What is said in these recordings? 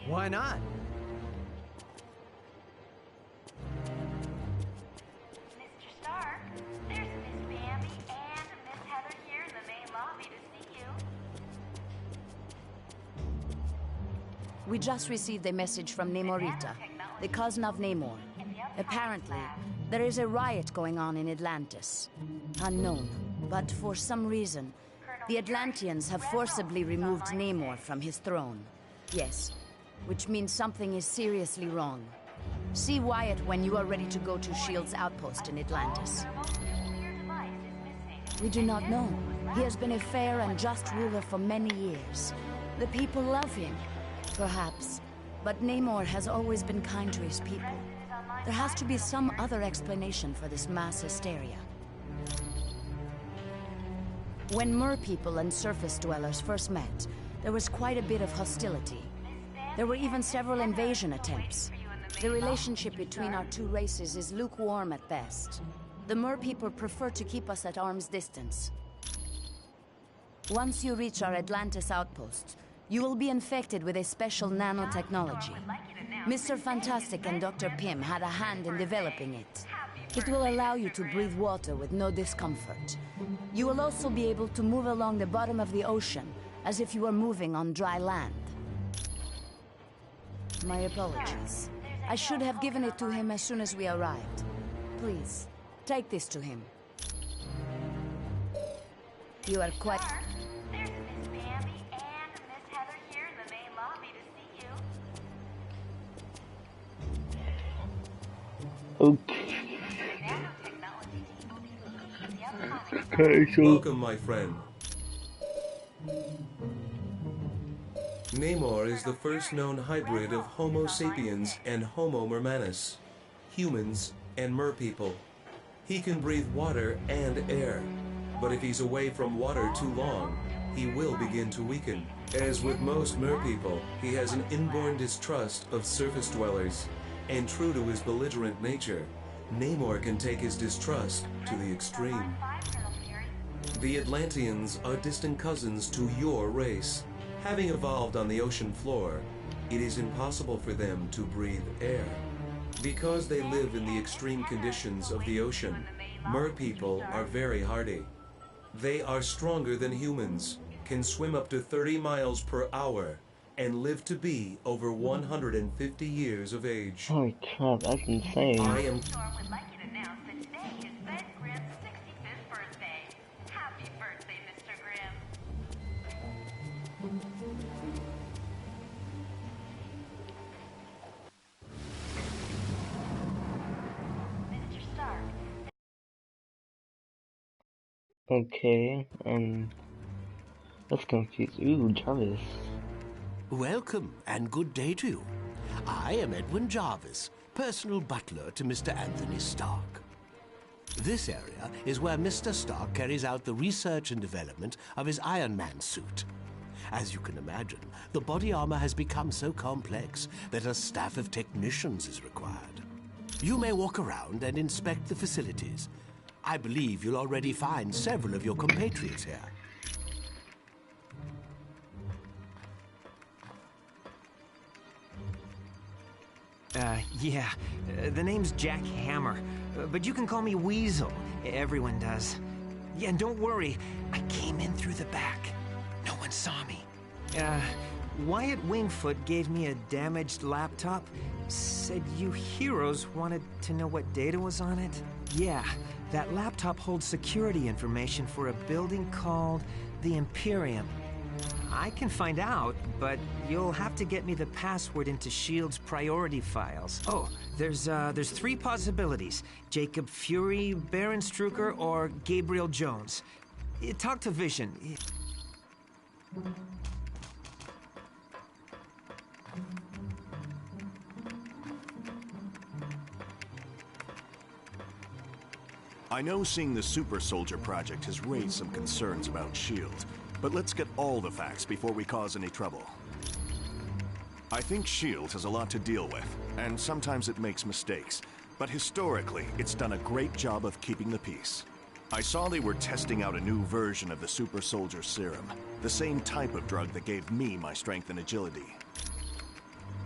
Why not? Mr. Stark, there's Miss Bambi and Miss Heather here in the main lobby to see you. We just received a message from Namorita, the cousin of Namor. Apparently, there is a riot going on in Atlantis. Unknown, but for some reason, the Atlanteans have forcibly removed Namor from his throne. Yes, which means something is seriously wrong. See Wyatt when you are ready to go to S.H.I.E.L.D.'s outpost in Atlantis. We do not know. He has been a fair and just ruler for many years. The people love him, perhaps. But Namor has always been kind to his people. There has to be some other explanation for this mass hysteria. When Mer people and surface dwellers first met, there was quite a bit of hostility. There were even several invasion attempts. The relationship between our two races is lukewarm at best. The Mer people prefer to keep us at arm's distance. Once you reach our Atlantis outpost, you will be infected with a special nanotechnology. Mr. Fantastic and Dr. Pym had a hand in developing it. It will allow you to breathe water with no discomfort. You will also be able to move along the bottom of the ocean, as if you were moving on dry land. My apologies. I should have given it to him as soon as we arrived. Please, take this to him. You are quite... There's Miss Bambi and Miss Heather here in the main lobby to see you. Okay. Okay, so... Welcome, my friend. Namor is the first known hybrid of Homo sapiens and Homo mermanus, humans and merpeople. He can breathe water and air, but if he's away from water too long, he will begin to weaken. As with most merpeople, he has an inborn distrust of surface dwellers, and true to his belligerent nature, Namor can take his distrust to the extreme. The Atlanteans are distant cousins to your race. Having evolved on the ocean floor, it is impossible for them to breathe air. Because they live in the extreme conditions of the ocean, merpeople are very hardy. They are stronger than humans, can swim up to 30 miles per hour, and live to be over 150 years of age. Holy crap, that's insane. I am... would like you to announce that today is Ben Grimm's 65th birthday. Happy birthday, Mr. Grimm. Mr. Stark. Okay, that's confused. Ooh, Jarvis. Welcome, and good day to you. I am Edwin Jarvis, personal butler to Mr. Anthony Stark. This area is where Mr. Stark carries out the research and development of his Iron Man suit. As you can imagine, the body armor has become so complex that a staff of technicians is required. You may walk around and inspect the facilities. I believe you'll already find several of your compatriots here. The name's Jack Hammer, but you can call me Weasel. Everyone does. Yeah, and don't worry, I came in through the back. No one saw me. Wyatt Wingfoot gave me a damaged laptop. Said you heroes wanted to know what data was on it? Yeah, that laptop holds security information for a building called the Imperium. I can find out, but you'll have to get me the password into S.H.I.E.L.D.'s priority files. Oh, there's 3 possibilities. Jacob Fury, Baron Strucker, or Gabriel Jones. Talk to Vision. I know seeing the Super Soldier Project has raised some concerns about S.H.I.E.L.D., but let's get all the facts before we cause any trouble. I think S.H.I.E.L.D. has a lot to deal with, and sometimes it makes mistakes, but historically, it's done a great job of keeping the peace. I saw they were testing out a new version of the Super Soldier Serum, the same type of drug that gave me my strength and agility.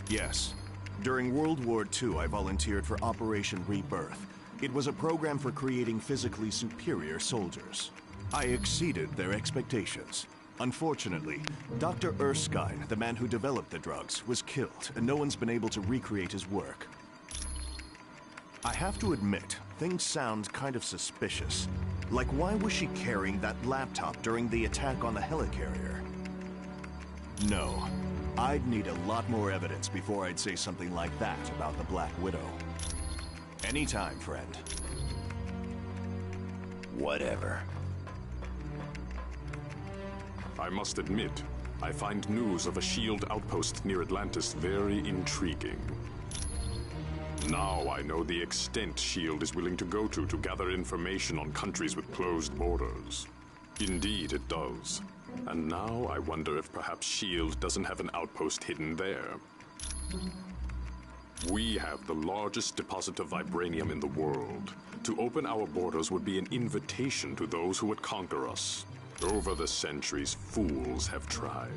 Yes. During World War II, I volunteered for Operation Rebirth. It was a program for creating physically superior soldiers. I exceeded their expectations. Unfortunately, Dr. Erskine, the man who developed the drugs, was killed, and no one's been able to recreate his work. I have to admit, things sound kind of suspicious. Like, why was she carrying that laptop during the attack on the helicarrier? No. I'd need a lot more evidence before I'd say something like that about the Black Widow. Anytime, friend. Whatever. I must admit, I find news of a SHIELD outpost near Atlantis very intriguing. Now I know the extent SHIELD is willing to go to gather information on countries with closed borders. Indeed, it does. And now I wonder if perhaps SHIELD doesn't have an outpost hidden there. We have the largest deposit of vibranium in the world. To open our borders would be an invitation to those who would conquer us. Over the centuries, fools have tried.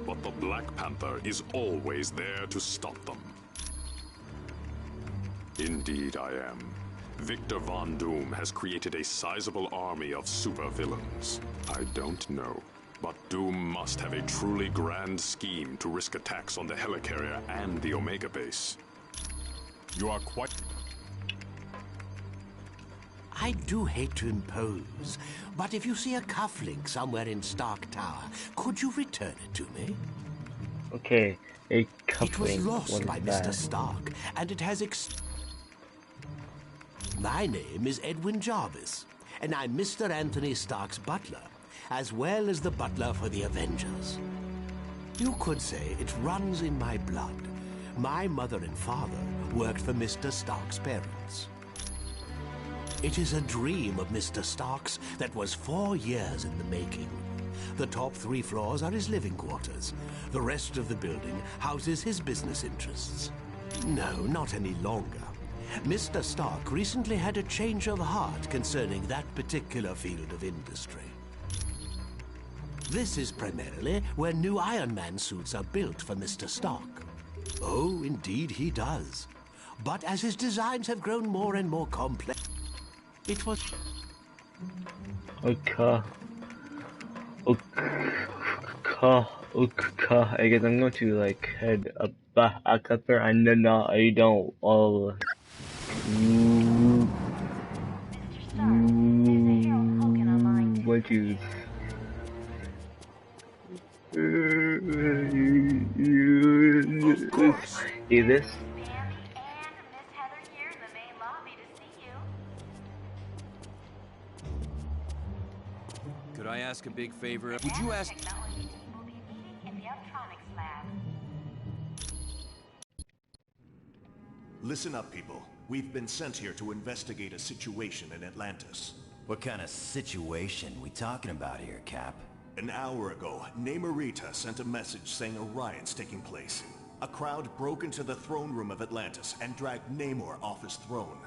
But the Black Panther is always there to stop them. Indeed I am. Victor Von Doom has created a sizable army of supervillains. I don't know, but Doom must have a truly grand scheme to risk attacks on the helicarrier and the Omega base. You are quite... I do hate to impose, but if you see a cufflink somewhere in Stark Tower, could you return it to me? Okay, a cufflink. It was lost What by is Mr. that? Stark, and it has My name is Edwin Jarvis, and I'm Mr. Anthony Stark's butler, as well as the butler for the Avengers. You could say it runs in my blood. My mother and father worked for Mr. Stark's parents. It is a dream of Mr. Stark's that was 4 years in the making. The top 3 floors are his living quarters. The rest of the building houses his business interests. No, not any longer. Mr. Stark recently had a change of heart concerning that particular field of industry. This is primarily where new Iron Man suits are built for Mr. Stark. Oh, indeed he does. But as his designs have grown more and more complex, it was... Okay. I guess I'm going to like head up back up there, and then I don't all. What you? Of course. See this? Bambi and Miss Heather here in the main lobby to see you. Could I ask a big favor? Would you ask... Technology team will be meeting in the electronics lab. Listen up, people. We've been sent here to investigate a situation in Atlantis. What kind of situation we talking about here, Cap? An hour ago, Namorita sent a message saying a riot's taking place. A crowd broke into the throne room of Atlantis and dragged Namor off his throne.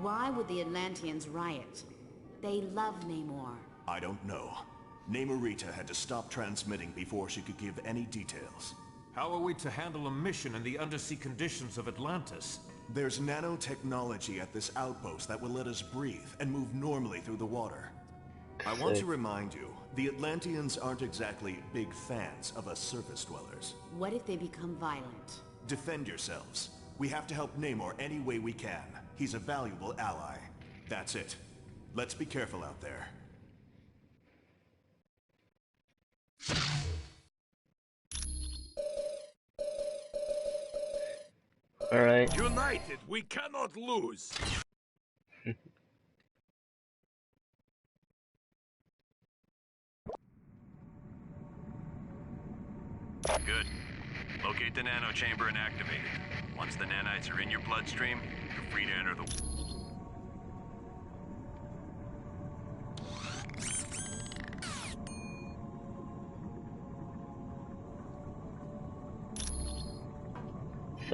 Why would the Atlanteans riot? They love Namor. I don't know. Namorita had to stop transmitting before she could give any details. How are we to handle a mission in the undersea conditions of Atlantis? There's nanotechnology at this outpost that will let us breathe and move normally through the water. I want to remind you, the Atlanteans aren't exactly big fans of us surface dwellers. What if they become violent? Defend yourselves. We have to help Namor any way we can. He's a valuable ally. That's it. Let's be careful out there. Alright. United, we cannot lose. Good. Locate the nano chamber and activate it. Once the nanites are in your bloodstream, you're free to enter the...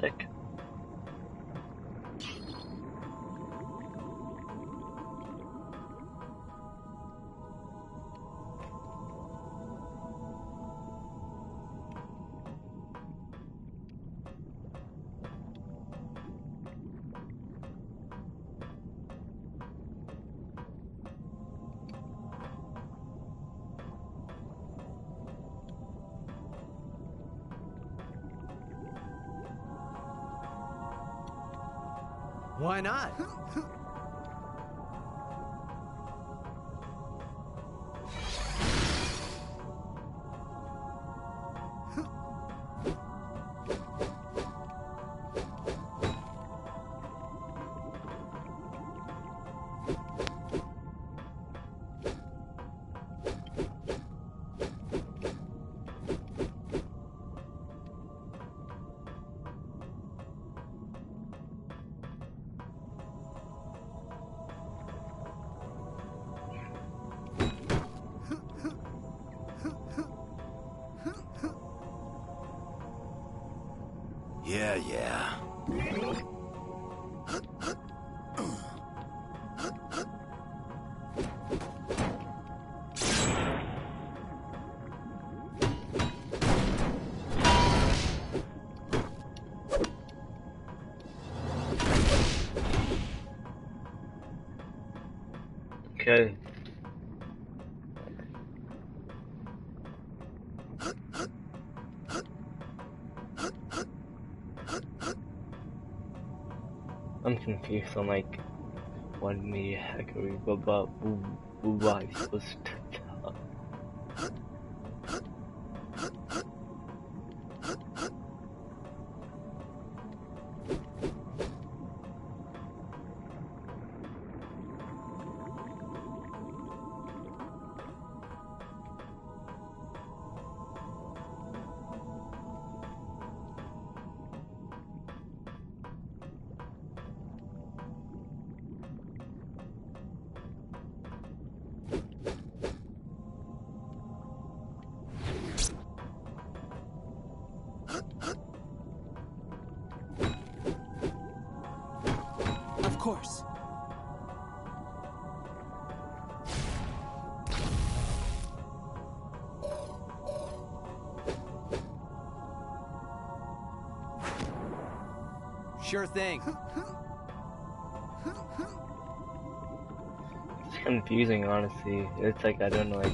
Sick. Why not? Yeah. Okay. I'm confused on like what in the heck are we about who I supposed to tell? Of course. Sure thing. It's confusing, honestly. It's like I don't know, like.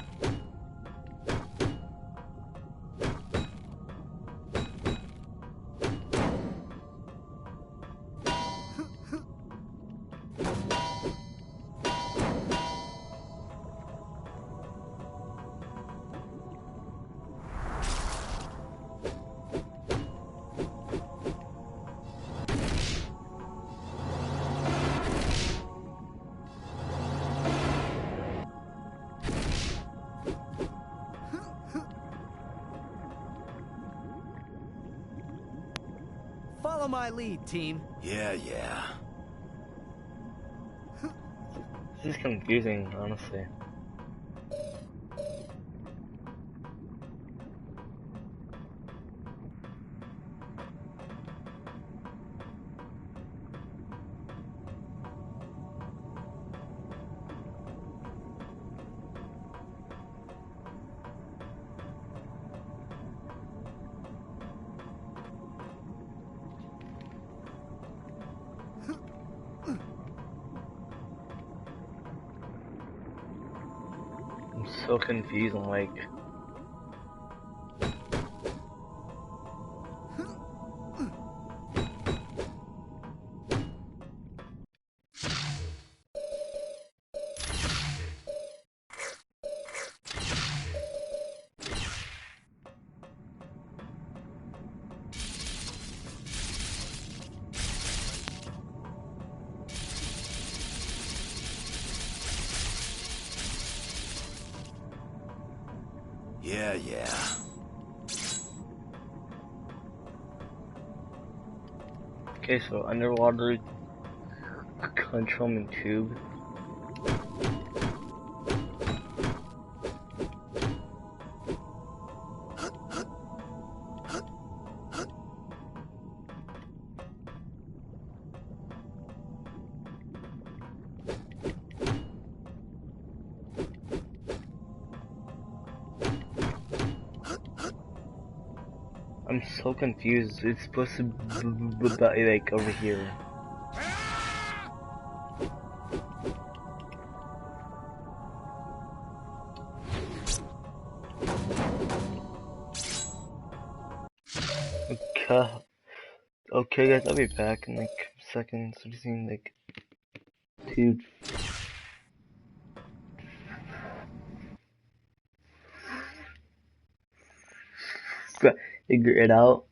Follow my lead, team. Yeah. This is confusing, honestly. I'm so confused. I'm like. Yeah. Okay, so underwater controlling tube. I'm so confused. It's supposed to be like over here. Okay, guys, I'll be back in like a seconds. It seemed like to figure it out.